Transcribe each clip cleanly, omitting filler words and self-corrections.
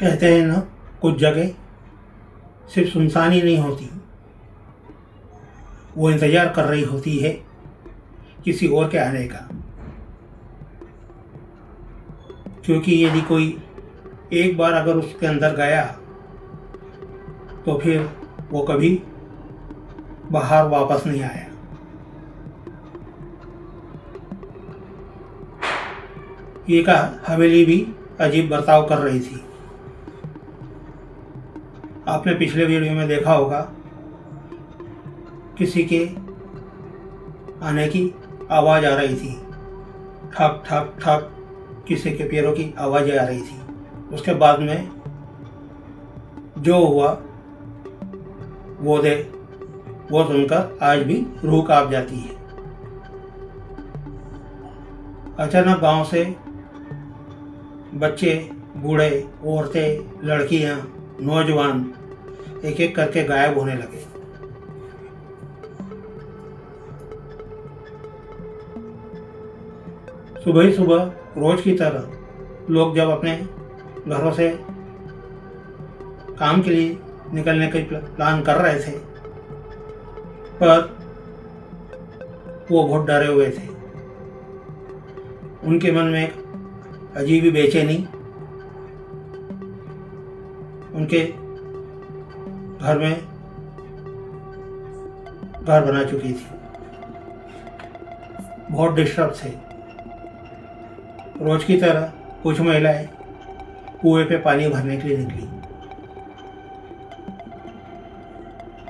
कहते हैं ना, कुछ जगह सिर्फ सुनसान ही नहीं होती, वो इंतज़ार कर रही होती है किसी और के आने का। क्योंकि यदि कोई एक बार अगर उसके अंदर गया तो फिर वो कभी बाहर वापस नहीं आया। ये का हवेली भी अजीब बर्ताव कर रही थी। आपने पिछले वीडियो में देखा होगा, किसी के आने की आवाज़ आ रही थी, ठक ठक ठक किसी के पैरों की आवाज़ आ रही थी। उसके बाद में जो हुआ वो सुनकर आज भी रूह कांप जाती है। अचानक गांव से बच्चे, बूढ़े, औरतें, लड़कियां, नौजवान एक एक करके गायब होने लगे। सुबह ही सुबह रोज की तरह लोग जब अपने घरों से काम के लिए निकलने का प्लान कर रहे थे, पर वो बहुत डरे हुए थे। उनके मन में एक अजीब ही बेचैनी उनके घर में घर बना चुकी थी। बहुत डिस्टर्ब थे। रोज की तरह कुछ महिलाएं कुएं पे पानी भरने के लिए निकली।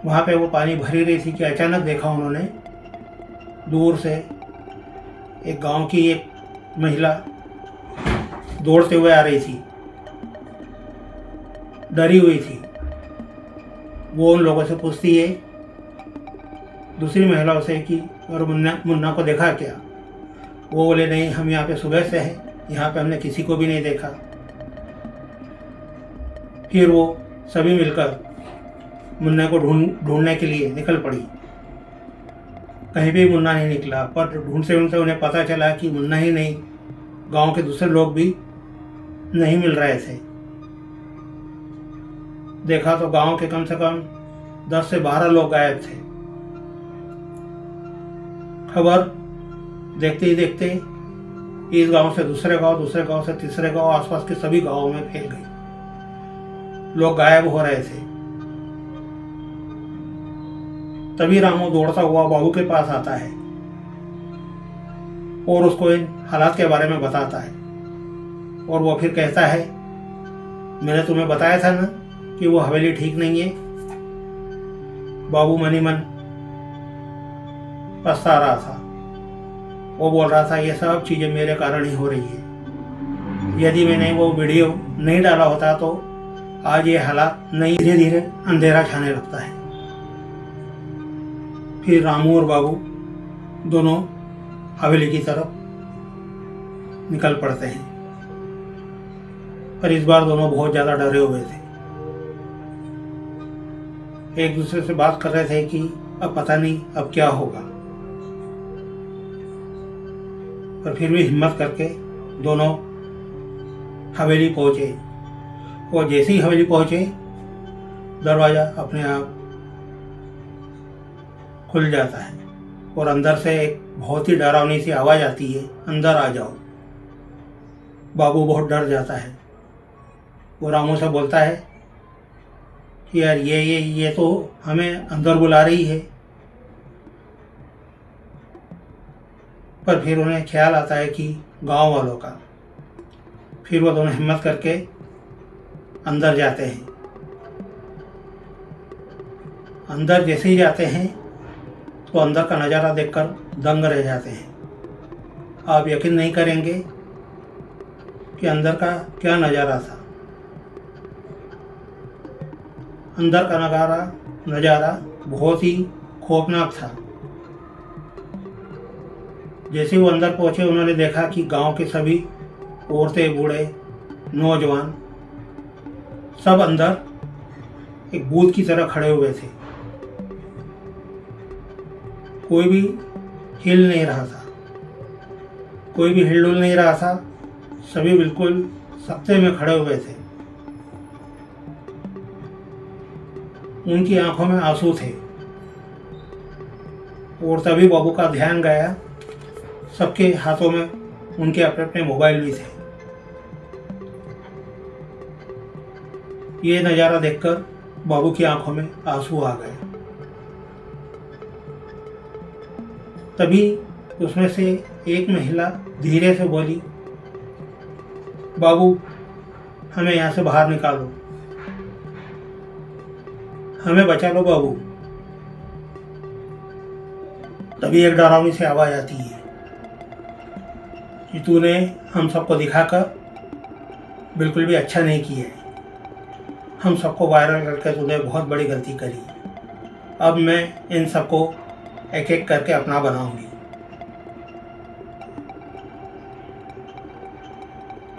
वहाँ पे वो पानी भरी रही थी कि अचानक देखा उन्होंने दूर से एक गांव की एक महिला दौड़ते हुए आ रही थी, डरी हुई थी। वो उन लोगों से पूछती है, दूसरी महिलाओं से, कि और मुन्ना को देखा क्या? वो बोले, नहीं, हम यहाँ पे सुबह से हैं, यहाँ पे हमने किसी को भी नहीं देखा। फिर वो सभी मिलकर मुन्ना को ढूंढने के लिए निकल पड़ी। कहीं भी मुन्ना नहीं निकला, पर ढूंढते ढूंढते उन्हें पता चला कि मुन्ना ही नहीं, गांव के दूसरे लोग भी नहीं मिल रहे थे। देखा तो गांव के कम से कम 10 से 12 लोग गायब थे। खबर देखते ही देखते इस गांव से दूसरे गांव से तीसरे गांव, आसपास के सभी गांवों में फैल गई। लोग गायब हो रहे थे। तभी रामू दौड़ता हुआ बाबू के पास आता है और उसको इन हालात के बारे में बताता है। और वो फिर कहता है, मैंने तुम्हें बताया था ना कि वो हवेली ठीक नहीं है। बाबू मनी मन पछता रहा था। वो बोल रहा था, ये सब चीज़ें मेरे कारण ही हो रही है। यदि मैंने वो वीडियो नहीं डाला होता तो आज ये हालात नहीं। धीरे धीरे अंधेरा छाने लगता है। फिर रामू और बाबू दोनों हवेली की तरफ निकल पड़ते हैं, पर इस बार दोनों बहुत ज़्यादा डरे हुए थे। एक दूसरे से बात कर रहे थे कि अब पता नहीं अब क्या होगा। पर फिर भी हिम्मत करके दोनों हवेली पहुंचे। और जैसे ही हवेली पहुंचे, दरवाज़ा अपने आप खुल जाता है और अंदर से एक बहुत ही डरावनी सी आवाज़ आती है, अंदर आ जाओ। बाबू बहुत डर जाता है। वो रामू से बोलता है कि यार ये तो हमें अंदर बुला रही है। पर फिर उन्हें ख्याल आता है कि गांव वालों का। फिर वो दोनों हिम्मत करके अंदर जाते हैं। अंदर जैसे ही जाते हैं तो अंदर का नज़ारा देखकर दंग रह जाते हैं। आप यकीन नहीं करेंगे कि अंदर का क्या नज़ारा था। अंदर का नज़ारा बहुत ही खौफनाक था। जैसे वो अंदर पहुंचे, उन्होंने देखा कि गांव के सभी औरतें, बूढ़े, नौजवान सब अंदर एक बूथ की तरह खड़े हुए थे। कोई भी हिल नहीं रहा था, कोई भी हिलडुल नहीं रहा था। सभी बिल्कुल सख्ते में खड़े हुए थे। उनकी आंखों में आंसू थे। और तभी बाबू का ध्यान गया, सबके हाथों में उनके अपने अपने मोबाइल भी थे। ये नज़ारा देखकर बाबू की आंखों में आंसू आ गए। तभी उसमें से एक महिला धीरे से बोली, बाबू, हमें यहाँ से बाहर निकालो, हमें बचा लो बाबू। तभी एक डरावनी सी आवाज़ आती है कि तूने हम सबको दिखाकर बिल्कुल भी अच्छा नहीं किया है। हम सबको वायरल करके तूने बहुत बड़ी गलती करी। अब मैं इन सबको एक एक करके अपना बनाऊंगी।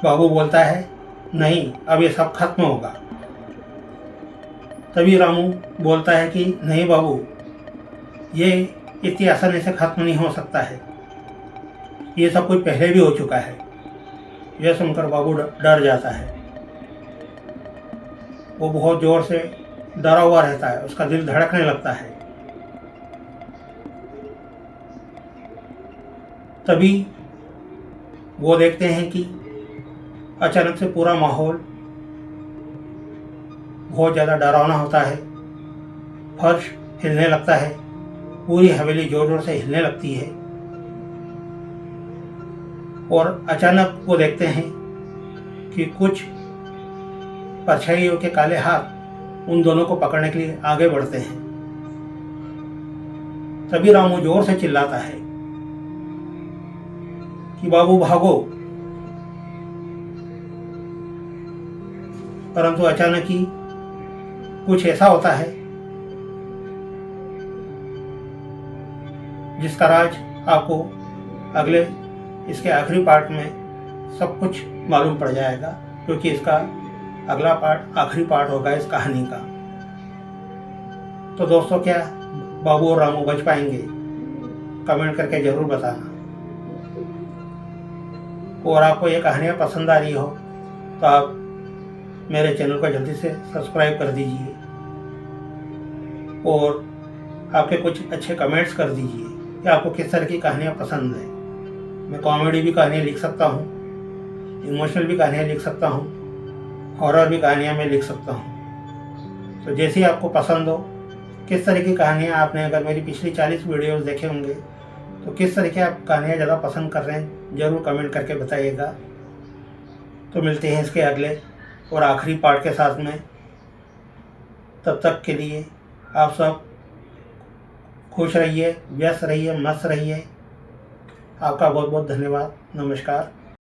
बाबू बोलता है, नहीं, अब ये सब खत्म होगा। तभी रामू बोलता है कि नहीं बाबू, ये इतनी आसानी से खत्म नहीं हो सकता है, ये सब कुछ पहले भी हो चुका है। यह सुनकर बाबू डर जाता है। वो बहुत जोर से डरा हुआ रहता है, उसका दिल धड़कने लगता है। तभी वो देखते हैं कि अचानक से पूरा माहौल बहुत ज़्यादा डरावना होता है। फर्श हिलने लगता है, पूरी हवेली जोर जोर से हिलने लगती है। और अचानक वो देखते हैं कि कुछ परछाइयों के काले हाथ उन दोनों को पकड़ने के लिए आगे बढ़ते हैं। तभी रामू जोर से चिल्लाता है कि बाबू भागो। परंतु अचानक ही कुछ ऐसा होता है जिसका राज आपको अगले इसके आखिरी पार्ट में सब कुछ मालूम पड़ जाएगा, क्योंकि इसका अगला पार्ट आखिरी पार्ट होगा इस कहानी का। तो दोस्तों, क्या बाबू और रामू बच पाएंगे? कमेंट करके ज़रूर बताना। और आपको ये कहानियाँ पसंद आ रही हो तो आप मेरे चैनल को जल्दी से सब्सक्राइब कर दीजिए और आपके कुछ अच्छे कमेंट्स कर दीजिए कि आपको किस तरह की कहानियाँ पसंद है। मैं कॉमेडी भी कहानियाँ लिख सकता हूँ, इमोशनल भी कहानियाँ लिख सकता हूँ, हॉरर भी कहानियाँ मैं लिख सकता हूँ। तो जैसी आपको पसंद हो, किस तरह की कहानियाँ, आपने अगर मेरी पिछली 40 वीडियोस देखे होंगे तो किस तरह की आप कहानियाँ ज़्यादा पसंद कर रहे हैं, ज़रूर कमेंट करके बताइएगा। तो मिलते हैं इसके अगले और आखिरी पार्ट के साथ में। तब तक के लिए आप सब खुश रहिए, व्यस्त रहिए, मस्त रहिए। आपका बहुत बहुत धन्यवाद। नमस्कार।